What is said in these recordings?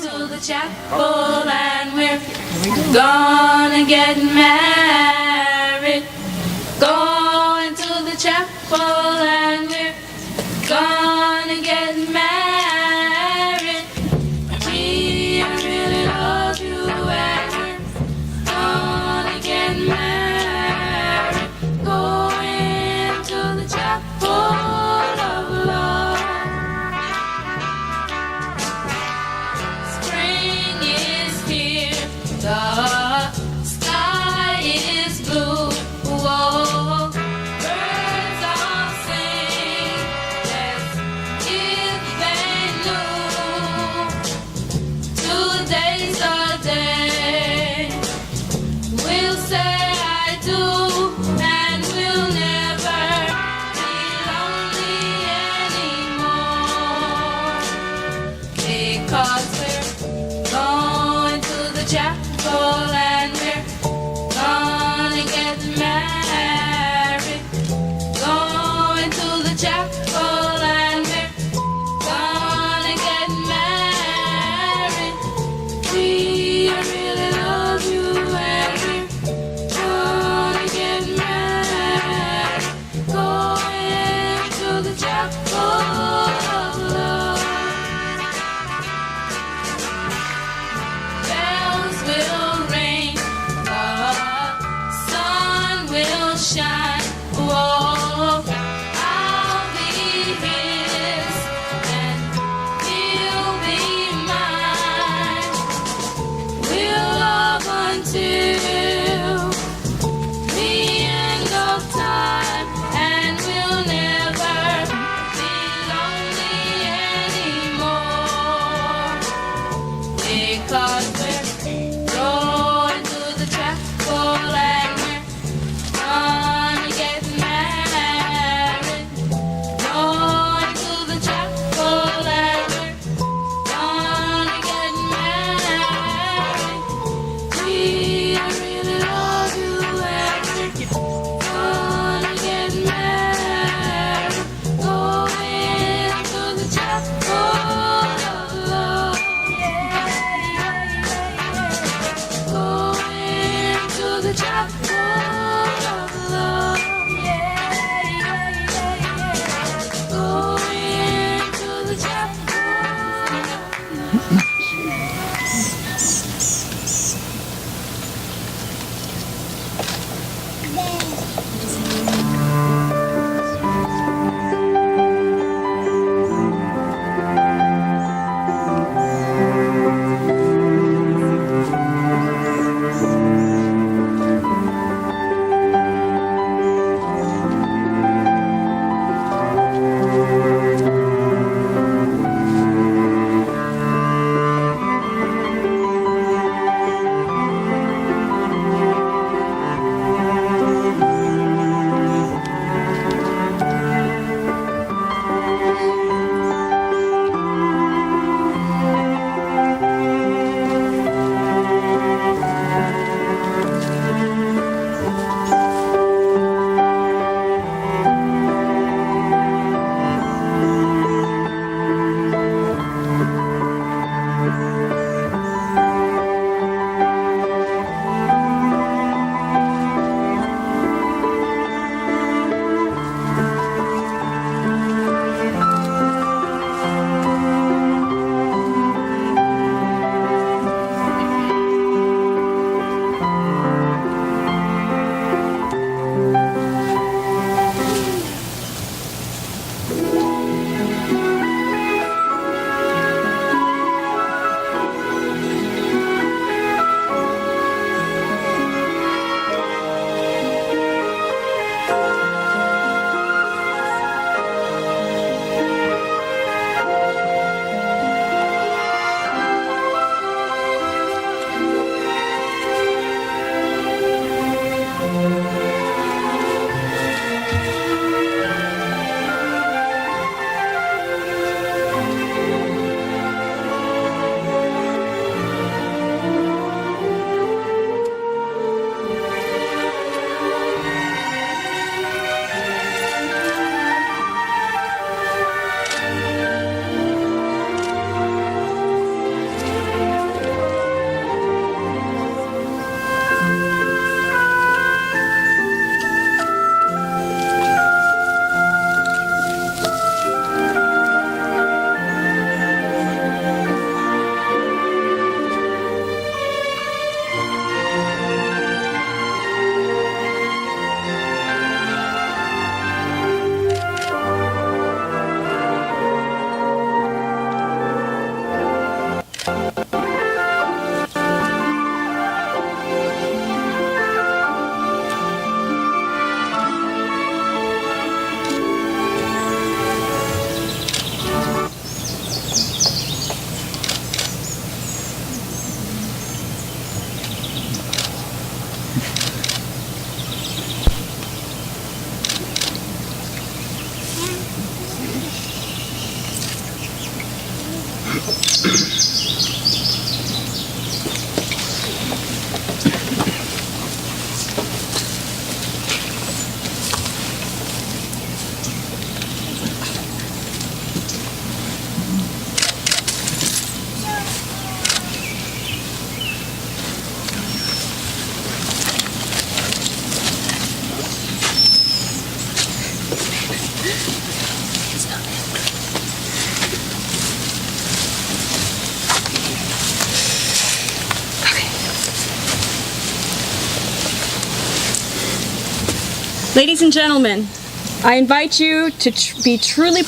to the chapel and we're gonna get married. Going to the chapel and we're gonna get married. We really love you and we're gonna get married. Going to the chapel of love. Spring is here, the sky is blue. Whoa, birds all sing, let's give them new. Today's the day we'll say I do, and we'll never be lonely anymore. Because we're going to the chapel and we're gonna get married. Going to the chapel and we're gonna get married. We really love you and we're gonna get married. Going to the chapel of love. Bells will ring, the sun will shine. Whoa, I'll be his and he'll be mine. We'll love until the end of time, and we'll never be lonely anymore. Because we're going to the chapel and we're gonna get married. Going to the chapel and we're gonna get married. We really love you and we're gonna get married. Going to the chapel of love. Going to the chapel of love. Going to the chapel of love. Ladies and gentlemen, I invite you to be truly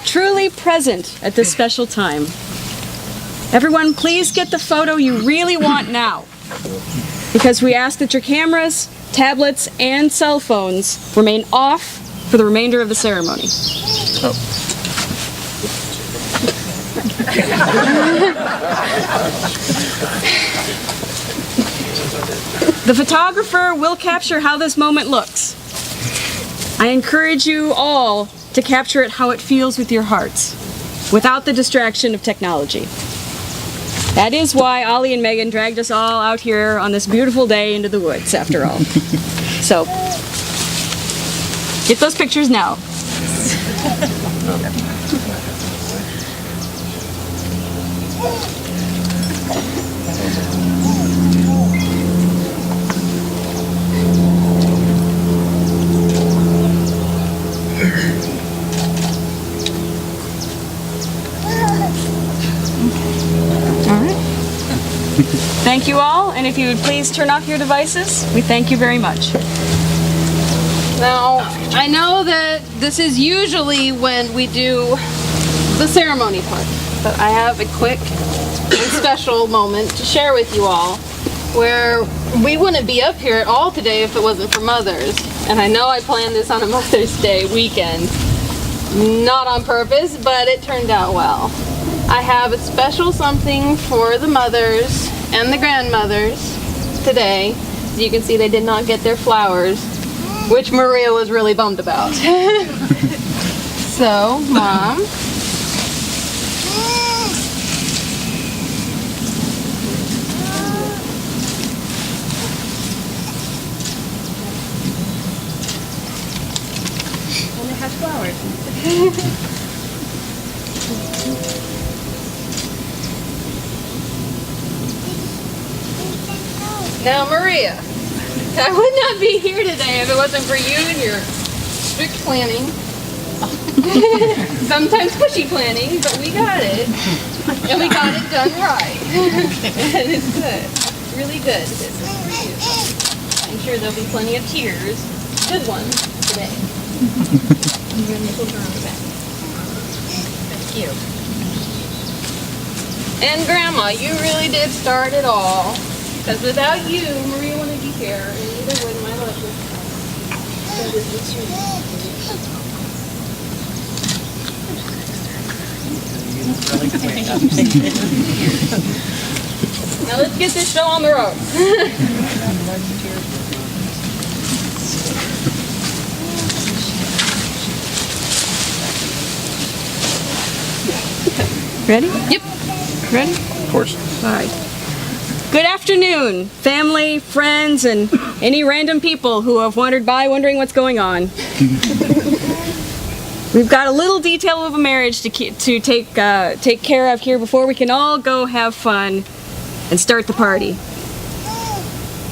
truly present at this special time. Everyone, please get the photo you really want now, because we ask that your cameras, tablets, and cell phones remain off for the remainder of the ceremony. The photographer will capture how this moment looks. I encourage you all to capture it how it feels with your hearts, without the distraction of technology. That is why Ollie and Megan dragged us all out here on this beautiful day into the woods, after all. So, get those pictures now. Thank you all, and if you would please turn off your devices, we thank you very much. Now, I know that this is usually when we do the ceremony part, but I have a quick and special moment to share with you all where we wouldn't be up here at all today if it wasn't for mothers. And I know I planned this on a Mother's Day weekend, not on purpose, but it turned out well. I have a special something for the mothers and the grandmothers today. As you can see, they did not get their flowers, which Maria was really bummed about. So, Mom. And it has flowers. Now, Maria, I would not be here today if it wasn't for you and your strict planning. Sometimes pushy planning, but we got it. And we got it done right. And it's good. Really good. This is for you. I'm sure there'll be plenty of tears. Good ones today. You're going to put her on the back. Thank you. And Grandma, you really did start it all. Because without you, Maria wouldn't be here, and neither would my lovely son. Now let's get this show on the road. Ready? Yep. Ready? Of course. All right. Good afternoon, family, friends, and any random people who have wandered by wondering what's going on. We've got a little detail of a marriage to take care of here before we can all go have fun and start the party.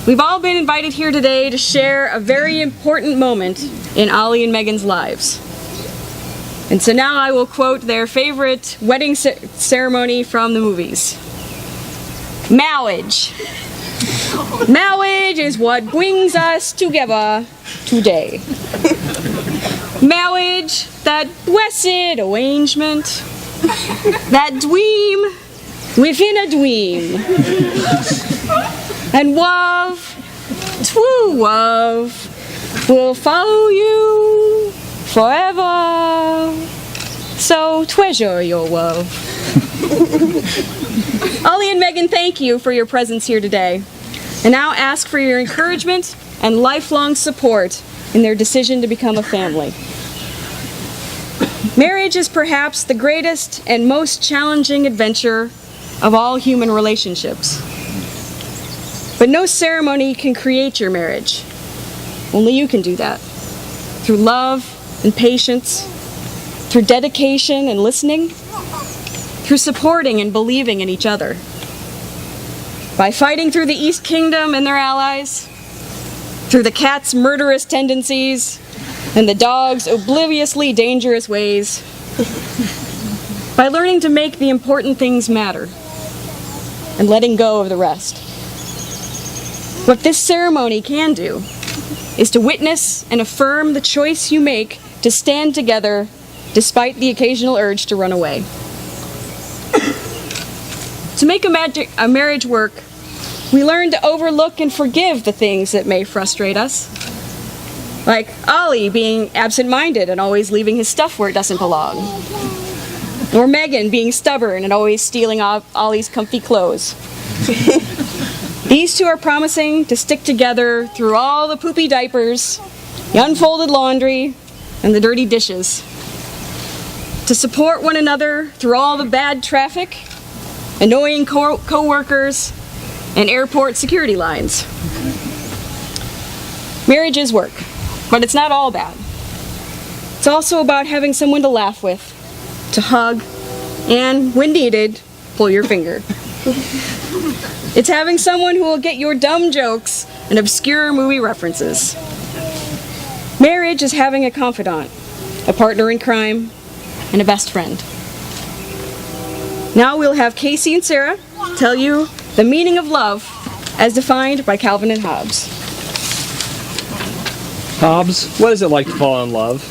We've all been invited here today to share a very important moment in Ollie and Megan's lives. And so now I will quote their favorite wedding ceremony from the movies. Marriage. Marriage is what brings us together today. Marriage, that blessed arrangement, that dream within a dream. And love, true love, will follow you forever. So treasure your love. Ollie and Megan, thank you for your presence here today, and now ask for your encouragement and lifelong support in their decision to become a family. Marriage is perhaps the greatest and most challenging adventure of all human relationships. But no ceremony can create your marriage. Only you can do that. Through love and patience, through dedication and listening, through supporting and believing in each other. By fighting through the East Kingdom and their allies, through the cat's murderous tendencies and the dog's obliviously dangerous ways, by learning to make the important things matter and letting go of the rest. What this ceremony can do is to witness and affirm the choice you make to stand together despite the occasional urge to run away. To make a marriage work, we learn to overlook and forgive the things that may frustrate us. Like Ollie being absent-minded and always leaving his stuff where it doesn't belong. Or Megan being stubborn and always stealing off Ollie's comfy clothes. These two are promising to stick together through all the poopy diapers, the unfolded laundry, and the dirty dishes. To support one another through all the bad traffic, annoying co-workers, and airport security lines. Marriage is work, but it's not all bad. It's also about having someone to laugh with, to hug, and, when needed, pull your finger. It's having someone who will get your dumb jokes and obscure movie references. Marriage is having a confidant, a partner in crime, and a best friend. Now we'll have Casey and Sarah tell you the meaning of love as defined by Calvin and Hobbes. Hobbes, what is it like to fall in love?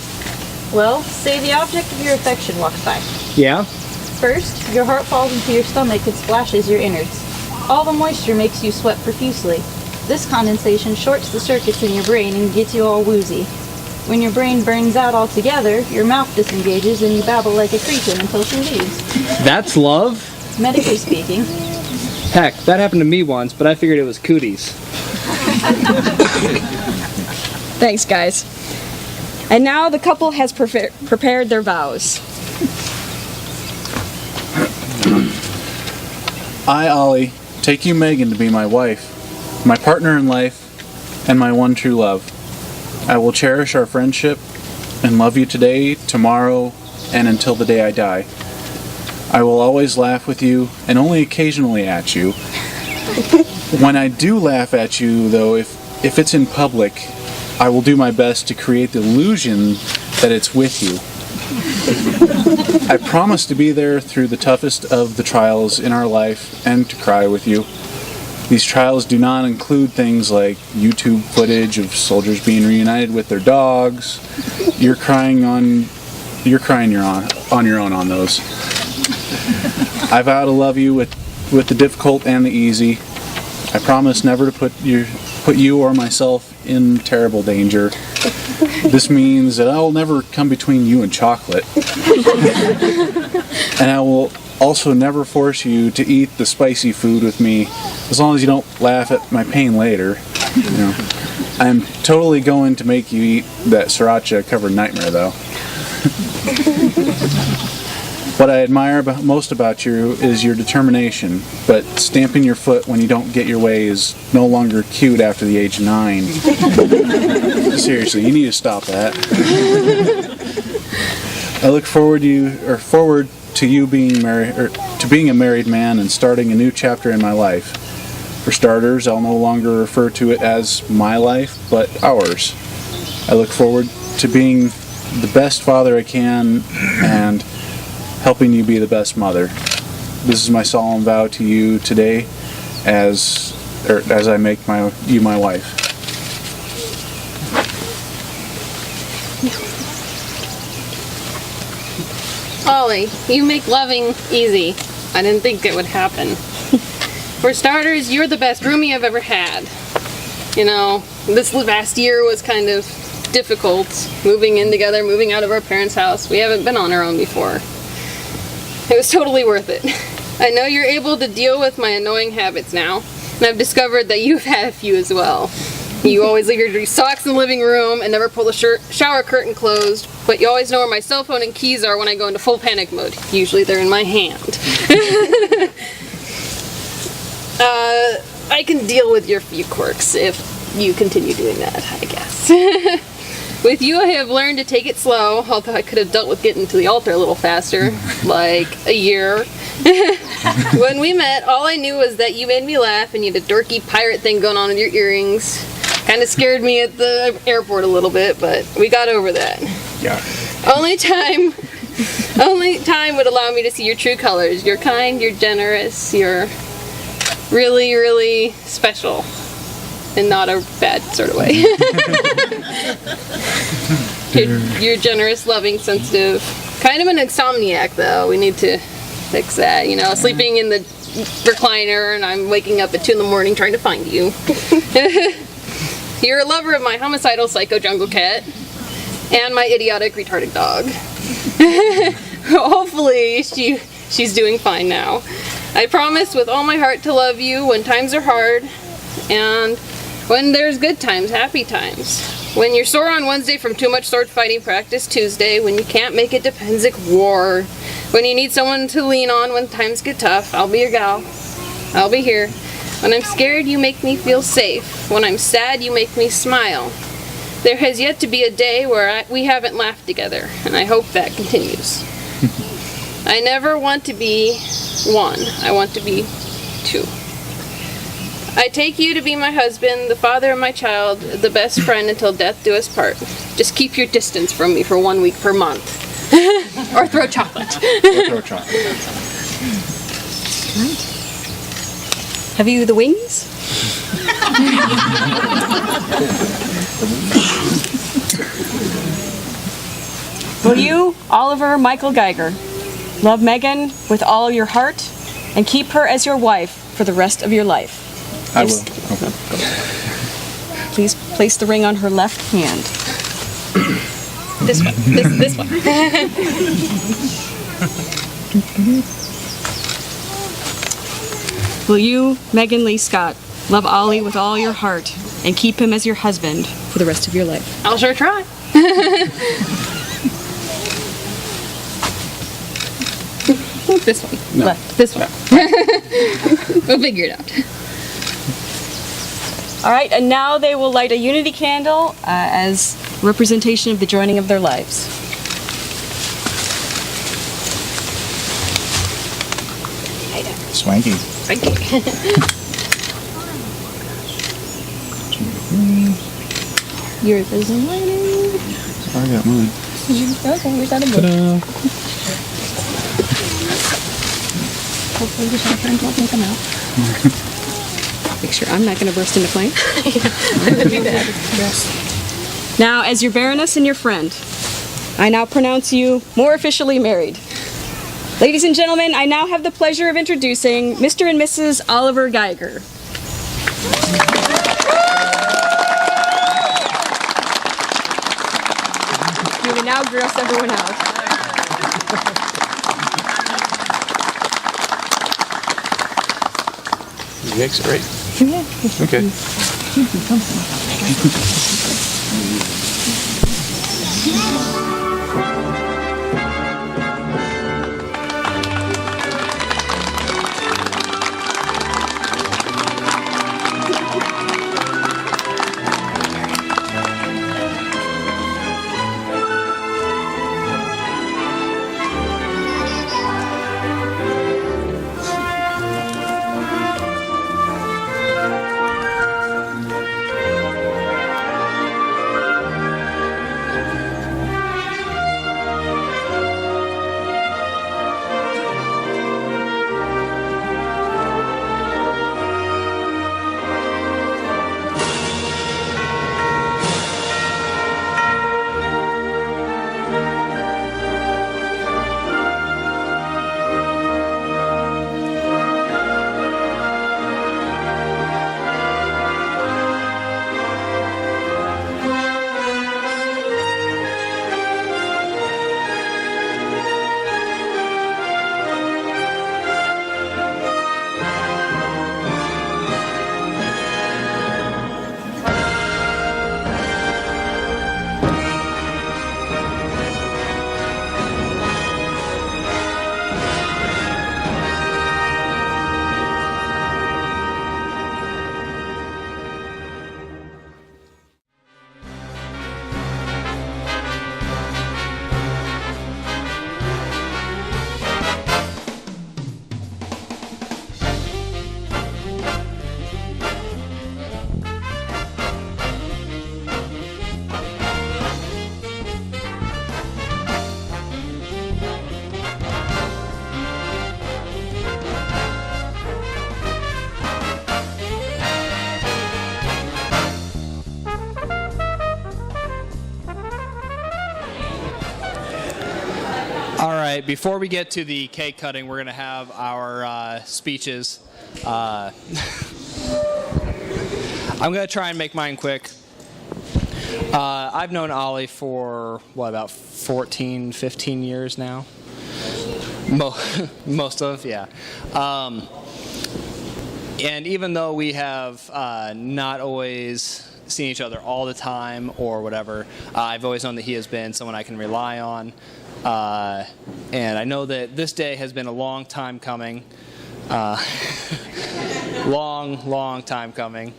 Well, say the object of your affection walks by. Yeah? First, your heart falls into your stomach and splashes your innards. All the moisture makes you sweat profusely. This condensation shorts the circuits in your brain and gets you all woozy. When your brain burns out altogether, your mouth disengages and you babble like a cretin until she leaves. That's love? Medically speaking. Heck, that happened to me once, but I figured it was cooties. Thanks, guys. And now the couple has prepared their vows. I, Ollie, take you, Megan, to be my wife, my partner in life, and my one true love. I will cherish our friendship and love you today, tomorrow, and until the day I die. I will always laugh with you and only occasionally at you. When I do laugh at you, though, if it's in public, I will do my best to create the illusion that it's with you. I promise to be there through the toughest of the trials in our life and to cry with you. These trials do not include things like YouTube footage of soldiers being reunited with their dogs. You're crying on your own on those. I vow to love you with the difficult and the easy. I promise never to put you or myself in terrible danger. This means that I will never come between you and chocolate. And I will also never force you to eat the spicy food with me, as long as you don't laugh at my pain later. You know, I'm totally going to make you eat that sriracha covered nightmare, though. What I admire most about you is your determination, but stamping your foot when you don't get your way is no longer cute after the age of 9. Seriously, you need to stop that. I look forward to you being married, or to being a married man and starting a new chapter in my life. For starters, I'll no longer refer to it as my life, but ours. I look forward to being the best father I can and helping you be the best mother. This is my solemn vow to you today as I make you my wife. Ollie, you make loving easy. I didn't think it would happen. For starters, you're the best roomie I've ever had. You know, this last year was kind of difficult, moving in together, moving out of our parents' house. We haven't been on our own before. It was totally worth it. I know you're able to deal with my annoying habits now, and I've discovered that you've had a few as well. You always leave your dirty socks in the living room and never pull the shower curtain closed, but you always know where my cell phone and keys are when I go into full panic mode. Usually they're in my hand. I can deal with your few quirks if you continue doing that, I guess. With you, I have learned to take it slow, although I could have dealt with getting to the altar a little faster, like a year. When we met, all I knew was that you made me laugh and you had a dorky pirate thing going on with your earrings. Kind of scared me at the airport a little bit, but we got over that. Yeah. Only time would allow me to see your true colors. You're kind, you're generous, you're really, really special. In not a bad sort of way. you're generous, loving, sensitive. Kind of an insomniac though. We need to fix that. You know, sleeping in the recliner and I'm waking up at 2 in the morning trying to find you. You're a lover of my homicidal psycho jungle cat and my idiotic retarded dog. Hopefully she's doing fine now. I promise with all my heart to love you when times are hard and when there's good times, happy times. When you're sore on Wednesday from too much sword fighting practice Tuesday, when you can't make it to Penzic War, when you need someone to lean on when times get tough, I'll be your gal. I'll be here. When I'm scared, you make me feel safe. When I'm sad, you make me smile. There has yet to be a day where we haven't laughed together, and I hope that continues. I never want to be one. I want to be two. I take you to be my husband, the father of my child, the best friend until death do us part. Just keep your distance from me for 1 week per month. Or throw chocolate. Have you the wings? Will you, Oliver Michael Geiger, love Megan with all your heart and keep her as your wife for the rest of your life? I will. Okay. Please place the ring on her left hand. This one. This one. Will you, Megan Lee Scott, love Ollie with all your heart and keep him as your husband for the rest of your life? I'll sure try. This one. No. Left. This one. We'll figure it out. All right, and now they will light a unity candle as representation of the joining of their lives. Swanky. Thank you. Yours isn't lighting. I got mine. Okay, we got a book. Ta-da. Hopefully the chaperone won't come out. Make sure I'm not going to burst into flame. That'd be bad. Now, as your Baroness and your friend, I now pronounce you more officially married. Ladies and gentlemen, I now have the pleasure of introducing Mr. and Mrs. Oliver Geiger. You may now gross everyone out. The eggs are right. Okay. right, before we get to the cake cutting, we're going to have our speeches. I'm going to try and make mine quick. I've known Ollie for, about 14, 15 years now? Most of, yeah. And even though we have not always seen each other all the time or whatever, I've always known that he has been someone I can rely on. And I know that this day has been a long time coming. Long time coming.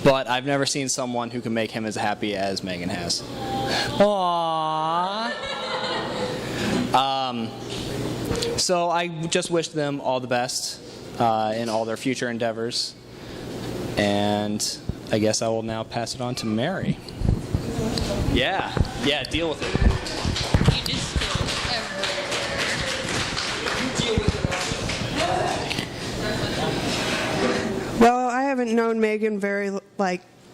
But I've never seen someone who can make him as happy as Megan has. Aww. So I just wish them all the best in all their future endeavors. And I guess I will now pass it on to Mary. Yeah, deal with it. You just spilled everywhere. Well, I haven't known Megan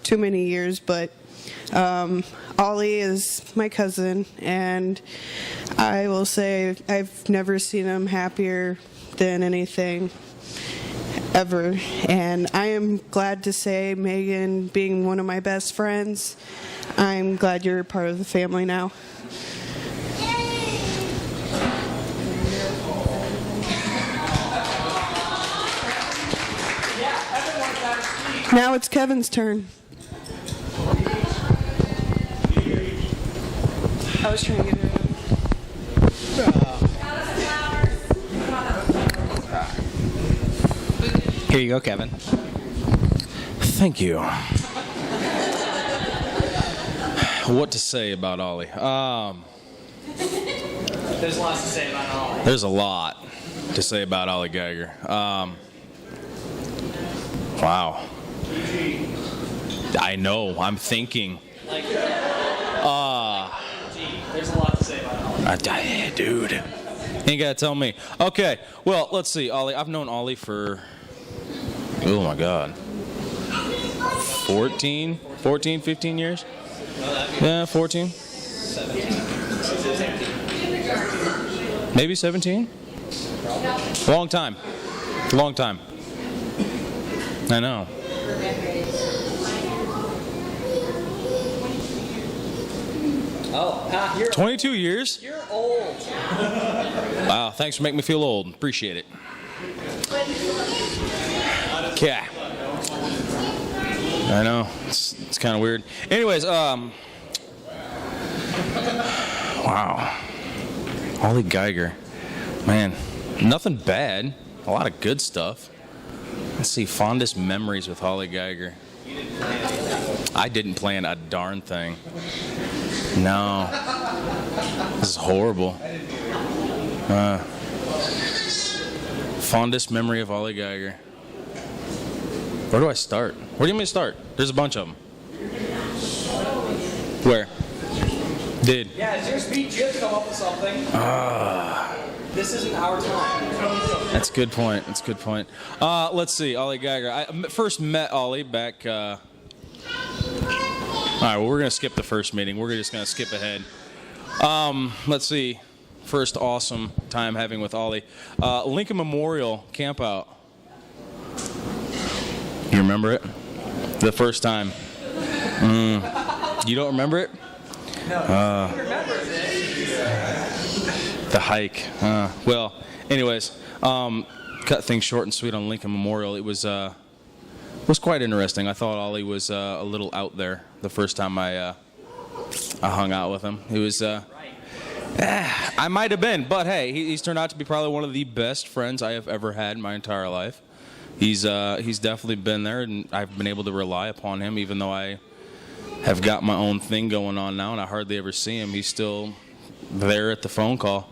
too many years, but Ollie is my cousin, and I will say I've never seen him happier than anything ever. And I am glad to say, Megan, being one of my best friends, I'm glad you're part of the family now. Now it's Kevin's turn. I was trying to get it. Here you go, Kevin. Thank you. What to say about Ollie? There's lots to say about Ollie. There's a lot to say about Ollie Geiger. Wow. I know. I'm thinking. There's a lot to say about Ollie. Dude. Ain't gotta tell me. Okay. Well, let's see. Ollie. I've known Ollie for, oh my God, 14, 15 years? Yeah, 14. 17. Maybe 17? Long time. I know. You're 22 years? You're old. Wow, thanks for making me feel old. Appreciate it. Yeah. I know. It's kind of weird. Anyways, wow. Ollie Geiger. Man, nothing bad. A lot of good stuff. Let's see, fondest memories with Ollie Geiger. I didn't plan a darn thing. No. This is horrible. Fondest memory of Ollie Geiger. Where do I start? Where do you want me to start? There's a bunch of them. Where? Yeah, it's your speech. You have to come up with something. This isn't our time. That's a good point. Let's see, Ollie Geiger. I first met Ollie back. All right, well, we're going to skip the first meeting. We're just going to skip ahead. Let's see. First awesome time having with Ollie. Lincoln Memorial Camp Out. You remember it? The first time. You don't remember it? No, he remembers it. The hike. Well, anyways, cut things short and sweet on Lincoln Memorial. It was quite interesting. I thought Ollie was a little out there the first time I hung out with him. It was. I might have been, but hey, he's turned out to be probably one of the best friends I have ever had in my entire life. He's definitely been there, and I've been able to rely upon him, even though I have got my own thing going on now, and I hardly ever see him. He's still there at the phone call.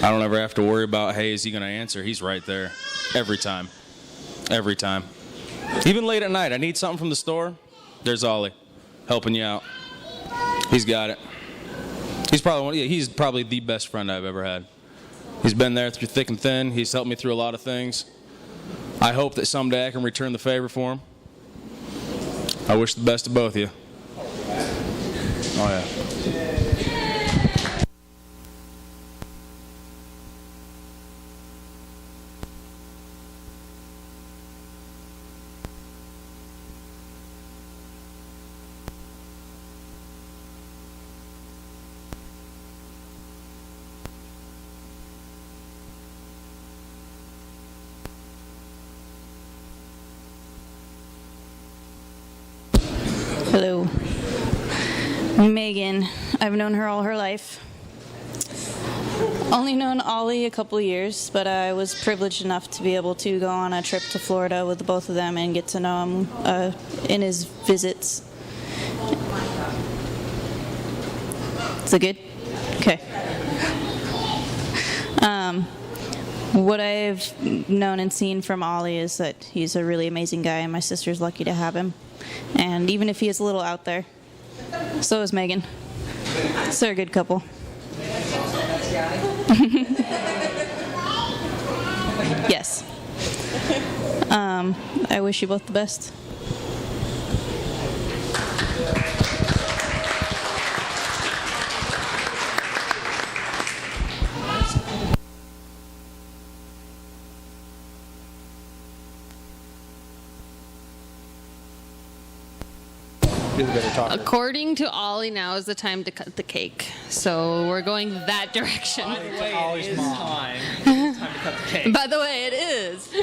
I don't ever have to worry about, hey, is he going to answer? He's right there every time. Even late at night, I need something from the store. There's Ollie helping you out. He's got it. He's probably the best friend I've ever had. He's been there through thick and thin. He's helped me through a lot of things. I hope that someday I can return the favor for him. I wish the best of both of you. Oh, yeah. Megan. I've known her all her life. Only known Ollie a couple years, but I was privileged enough to be able to go on a trip to Florida with the both of them and get to know him in his visits. Is it good? Okay. What I've known and seen from Ollie is that he's a really amazing guy, and my sister's lucky to have him. And even if he is a little out there, so is Megan. So they're a good couple. Yes. I wish you both the best. According to Ollie, now is the time to cut the cake. So we're going that direction. By the way, it is time. It's time to cut the cake. By the way, it is.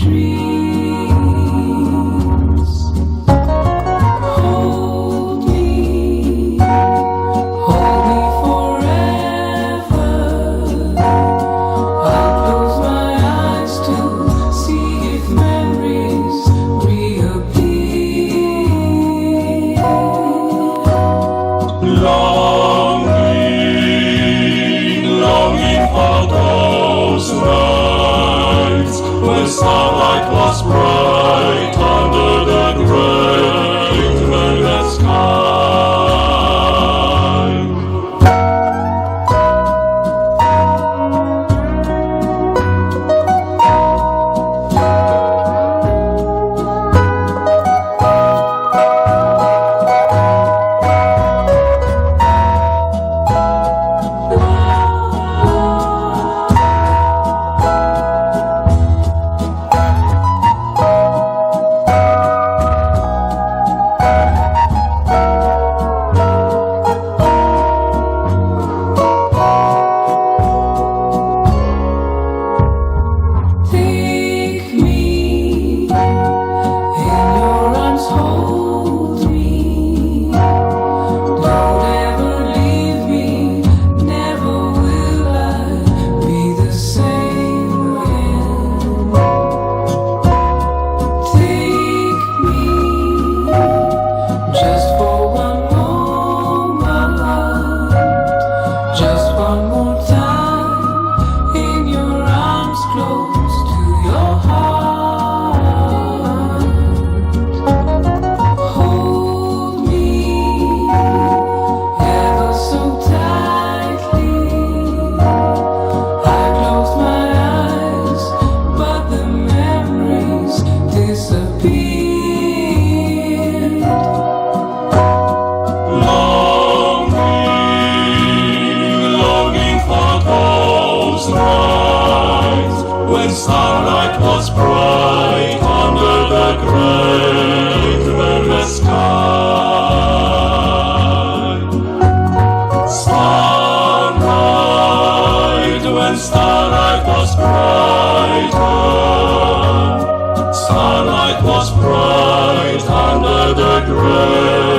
dreams. Hold me forever. I'll close my eyes to see if memories reappear. Longing for those nights when starlight was bright under the great velvet sky. Take me in your arms, hold me. Don't ever leave me, never will I be the same again. Take me just for one moment, just one more time in your arms, close to your heart. Hold me ever so tightly. I close my eyes, but the memories disappeared. Longing for those nights when starlight was bright under the great velvet sky. Starlight, when starlight was brighter. Starlight was bright under the great